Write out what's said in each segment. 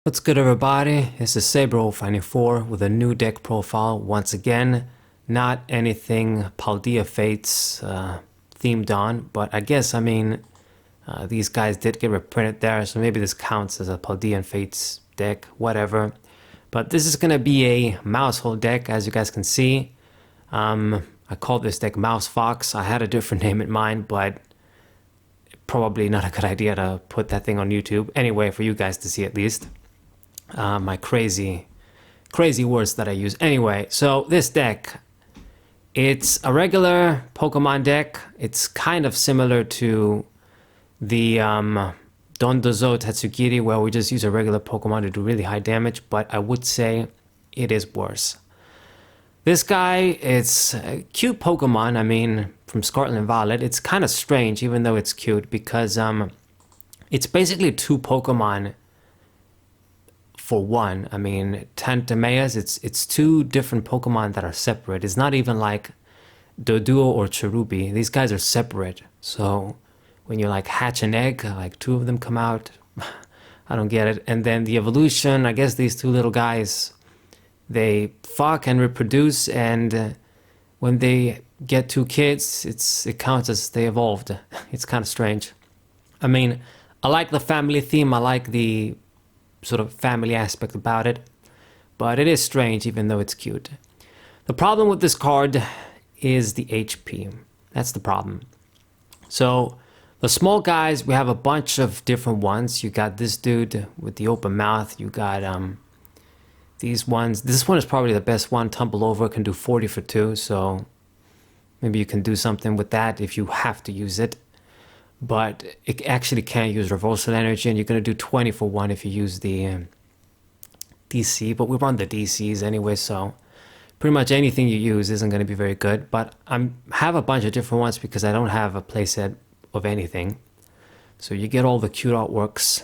What's good, everybody? This is Saber094 with a new deck profile once again. Not anything Paldea Fates themed on, but I guess, these guys did get reprinted there, so maybe this counts as a Paldean Fates deck, whatever. But this is going to be a Maushold deck, as you guys can see. I called this deck Mouse Fox. I had a different name in mind, but probably not a good idea to put that thing on YouTube. Anyway, for you guys to see at least. My crazy words that I use. Anyway, so this deck, it's a regular Pokemon deck. It's kind of similar to the Dondozo Tatsugiri, where we just use a regular Pokemon to do really high damage, but I would say it is worse. This guy, it's a cute Pokemon, from Scarlet Violet. It's kind of strange, even though it's cute, because it's basically two Pokemon for one. Tantemaeus, it's two different Pokemon that are separate. It's not even like Doduo or Cherubi. These guys are separate. So when you like hatch an egg, like two of them come out. I don't get it. And then the evolution, I guess these two little guys, they fuck and reproduce, and when they get two kids, it counts as they evolved. It's kind of strange. I like the family theme. I like the sort of family aspect about it, but it is strange even though it's cute. The problem with this card is the HP. That's the problem. So the small guys, we have a bunch of different ones. You got this dude with the open mouth. You got these ones. This one is probably the best one. Tumble Over can do 40 for 2, so maybe you can do something with that if you have to use it. But it actually can't use reversal energy, and you're going to do 20 for 1 if you use the DC. But we run the DCs anyway, so pretty much anything you use isn't going to be very good. But I have a bunch of different ones because I don't have a playset of anything. So you get all the cute artworks.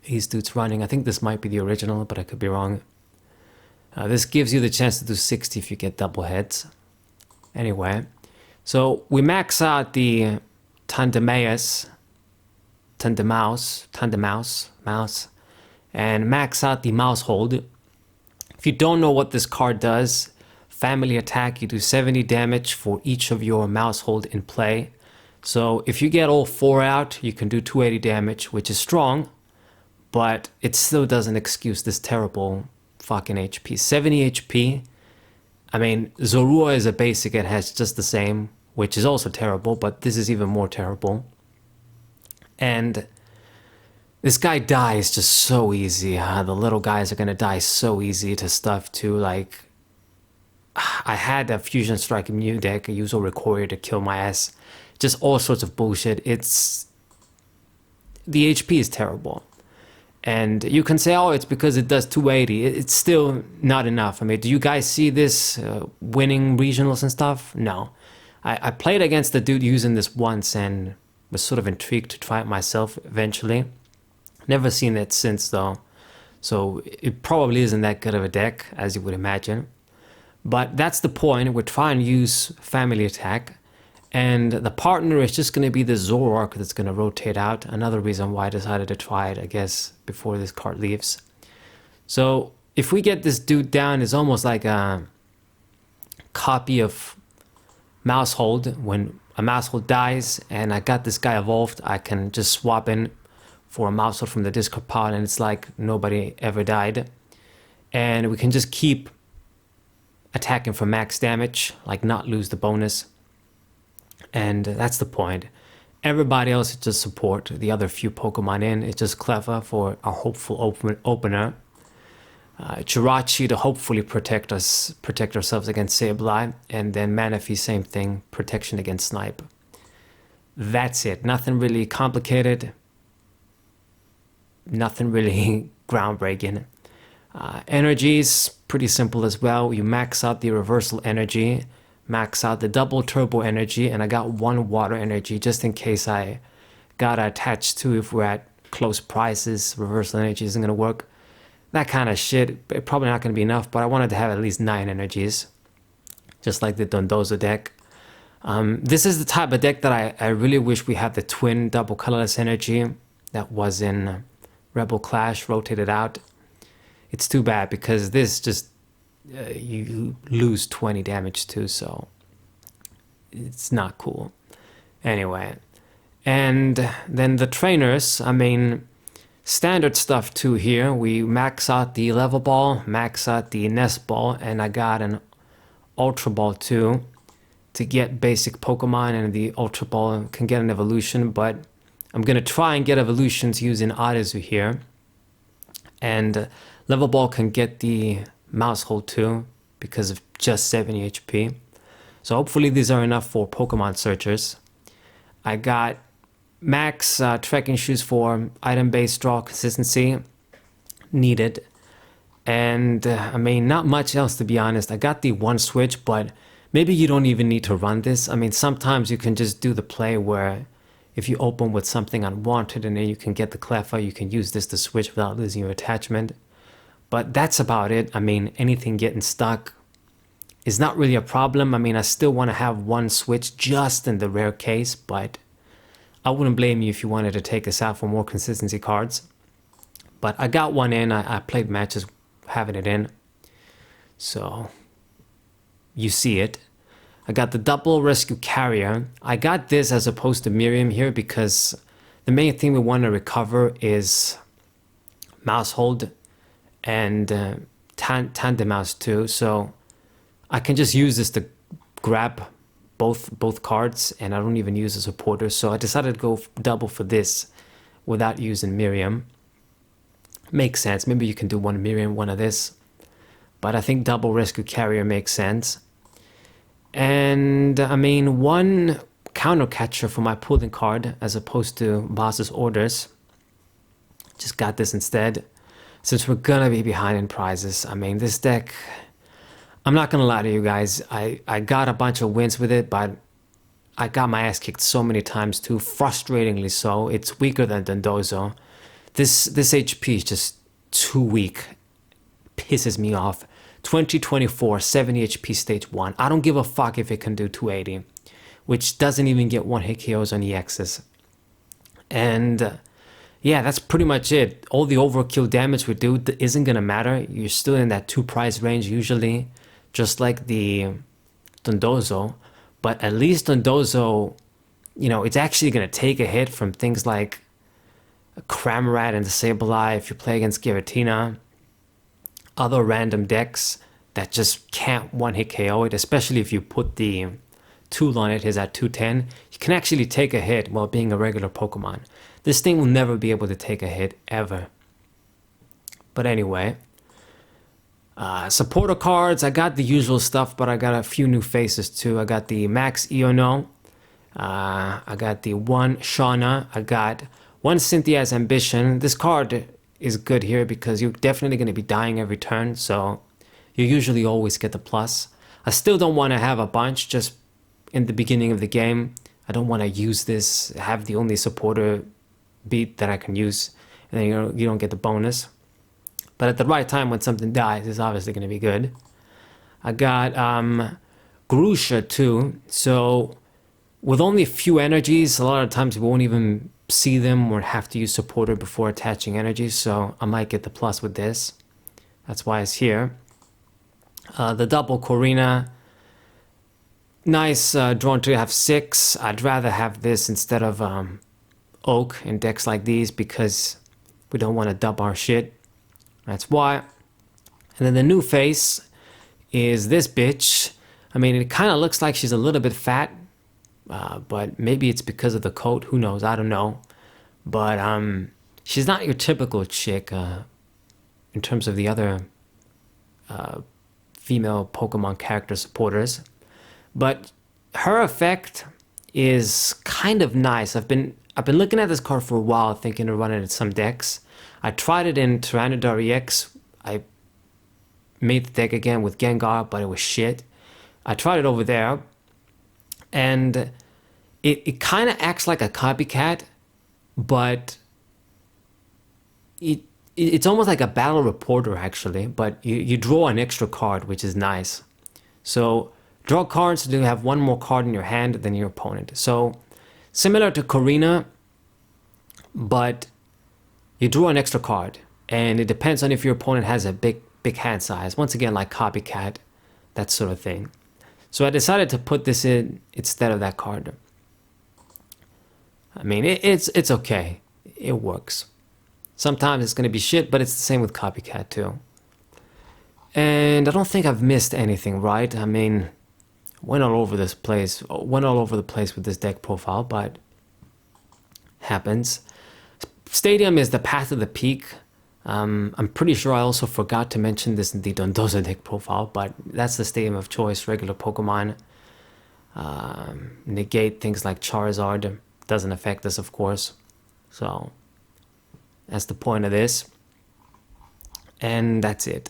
These dudes running. I think this might be the original, but I could be wrong. This gives you the chance to do 60 if you get double heads. Anyway, so we max out the Tandemaeus, Mouse, and max out the Maushold. If you don't know what this card does, family attack, you do 70 damage for each of your Maushold in play. So if you get all 4 out, you can do 280 damage, which is strong, but it still doesn't excuse this terrible fucking HP. 70 HP. Zorua is a basic, it has just the same, which is also terrible, but this is even more terrible. And this guy dies just so easy. The little guys are gonna die so easy to stuff too. Like, I had a Fusion Strike Mew deck, a Usual Recourier to kill my ass. Just all sorts of bullshit. The HP is terrible. And you can say, oh, it's because it does 280. It's still not enough. Do you guys see this winning regionals and stuff? No. I played against the dude using this once and was sort of intrigued to try it myself eventually. Never seen it since though. So it probably isn't that good of a deck as you would imagine. But that's the point. We're trying to use family attack. And the partner is just going to be the Zoroark that's going to rotate out. Another reason why I decided to try it, I guess, before this card leaves. So if we get this dude down, it's almost like a copy of Maushold. When a Maushold dies and I got this guy evolved, I can just swap in for a Maushold from the discard pile, and it's like nobody ever died. And we can just keep attacking for max damage, like not lose the bonus. And that's the point. Everybody else is just support. The other few Pokemon in, it's just clever for a hopeful opener. Jirachi to hopefully protect ourselves against Sableye, and then Manaphy, same thing, protection against Snipe. That's it. Nothing really complicated. Nothing really groundbreaking. Energies, pretty simple as well. You max out the reversal energy, max out the double turbo energy, and I got 1 water energy just in case I gotta attach to if we're at close prices. Reversal energy isn't gonna work. That kind of shit. Probably not gonna be enough, but I wanted to have at least 9 energies, just like the Dondozo deck. This is the type of deck that I really wish we had the twin double colorless energy that was in Rebel Clash rotated out. It's too bad because this just you lose 20 damage too, so it's not cool. Anyway, and then the trainers, I mean, standard stuff too here. We max out the level ball, max out the nest ball, and I got an ultra ball too to get basic Pokemon, and the ultra ball can get an evolution, but I'm gonna try and get evolutions using Arizu here. And level ball can get the Maushold too because of just 70 HP. So hopefully these are enough for Pokemon searchers. I got max trekking shoes for item-based draw consistency needed. And I mean, not much else to be honest. I got the one switch, but maybe you don't even need to run this. I mean, sometimes you can just do the play where if you open with something unwanted and then you can get the Cleffa, you can use this to switch without losing your attachment. But that's about it. I mean, anything getting stuck is not really a problem. I mean, I still want to have one switch just in the rare case, but I wouldn't blame you if you wanted to take this out for more consistency cards. But I got one in. I played matches having it in. So you see it. I got the double rescue carrier. I got this as opposed to Miriam here because the main thing we want to recover is Maushold and Tandemaus too. So I can just use this to grab both cards, and I don't even use a supporter. So I decided to go double for this without using Miriam. Makes sense. Maybe you can do one Miriam, one of this. But I think double rescue carrier makes sense. And I mean, one counter catcher for my pulling card as opposed to boss's orders. Just got this instead. Since we're gonna be behind in prizes. I mean, this deck, I'm not gonna lie to you guys. I got a bunch of wins with it, but I got my ass kicked so many times too, frustratingly so. It's weaker than Dondozo. This HP is just too weak. Pisses me off. 2024, 70 HP stage 1. I don't give a fuck if it can do 280, which doesn't even get one hit KOs on EXs. And yeah, that's pretty much it. All the overkill damage we do isn't gonna matter. You're still in that 2 price range usually, just like the Dondozo. But at least Dondozo, you know, it's actually gonna take a hit from things like Cramorant and Sableye if you play against Giratina. Other random decks that just can't one-hit KO it, especially if you put the tool on it, is at 210. You can actually take a hit while being a regular Pokemon. This thing will never be able to take a hit, ever. But anyway, supporter cards, I got the usual stuff, but I got a few new faces too. I got the Max Iono, I got the one Shauna, I got one Cynthia's Ambition. This card is good here because you're definitely going to be dying every turn, so you usually always get the plus. I still don't want to have a bunch just in the beginning of the game. I don't want to use this, have the only supporter beat that I can use, and then you don't get the bonus. But at the right time when something dies, it's obviously going to be good. I got Grusha too, so with only a few energies, a lot of times you won't even see them or have to use supporter before attaching energies, so I might get the plus with this. That's why it's here. The double Corina, nice drawn to have 6. I'd rather have this instead of Oak in decks like these because we don't want to dub our shit. That's why. And then the new face is this bitch. I mean, it kind of looks like she's a little bit fat, but maybe it's because of the coat. Who knows? I don't know. But she's not your typical chick in terms of the other female Pokemon character supporters. But her effect is kind of nice. I've been looking at this card for a while, thinking of running it in some decks. I tried it in Tyranitar EX. I made the deck again with Gengar, but it was shit. I tried it over there, and it kind of acts like a copycat, but it's almost like a battle reporter actually, but you draw an extra card, which is nice. So draw cards to have one more card in your hand than your opponent. So similar to Corina, but you draw an extra card, and it depends on if your opponent has a big hand size. Once again, like copycat, that sort of thing. So I decided to put this in instead of that card. I mean, it's okay. It works. Sometimes it's going to be shit, but it's the same with copycat too. And I don't think I've missed anything, right? I mean, went all over the place with this deck profile, but happens. Stadium is the path of the peak. I'm pretty sure I also forgot to mention this in the Dondozo deck profile, but that's the stadium of choice. Regular Pokemon negate things like Charizard. Doesn't affect us, of course. So that's the point of this. And that's it.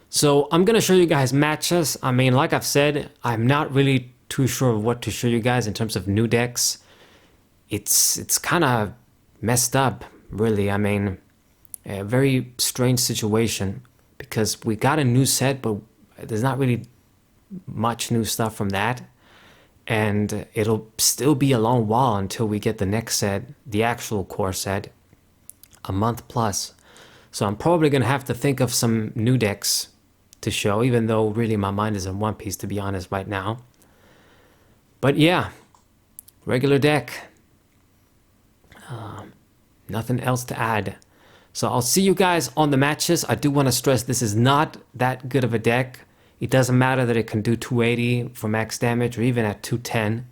So I'm going to show you guys matches. I mean, like I've said, I'm not really too sure of what to show you guys in terms of new decks. It's kind of messed up, really. I mean, a very strange situation because we got a new set, but there's not really much new stuff from that. And it'll still be a long while until we get the next set, the actual core set, a month plus. So I'm probably going to have to think of some new decks to show, even though really my mind is in One Piece, to be honest, right now. But yeah, regular deck. Nothing else to add. So I'll see you guys on the matches. I do want to stress this is not that good of a deck. It doesn't matter that it can do 280 for max damage or even at 210.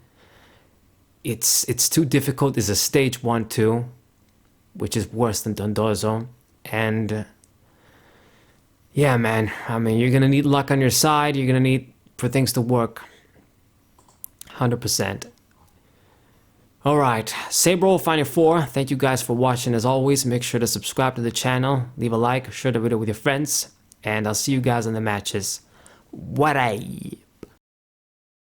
It's too difficult. It's a stage 1-2, which is worse than Dondozo. And yeah, man, I mean, you're going to need luck on your side. You're going to need for things to work. 100%. All right, Saber04, thank you guys for watching. As always, make sure to subscribe to the channel, leave a like, share the video with your friends, and I'll see you guys in the matches. What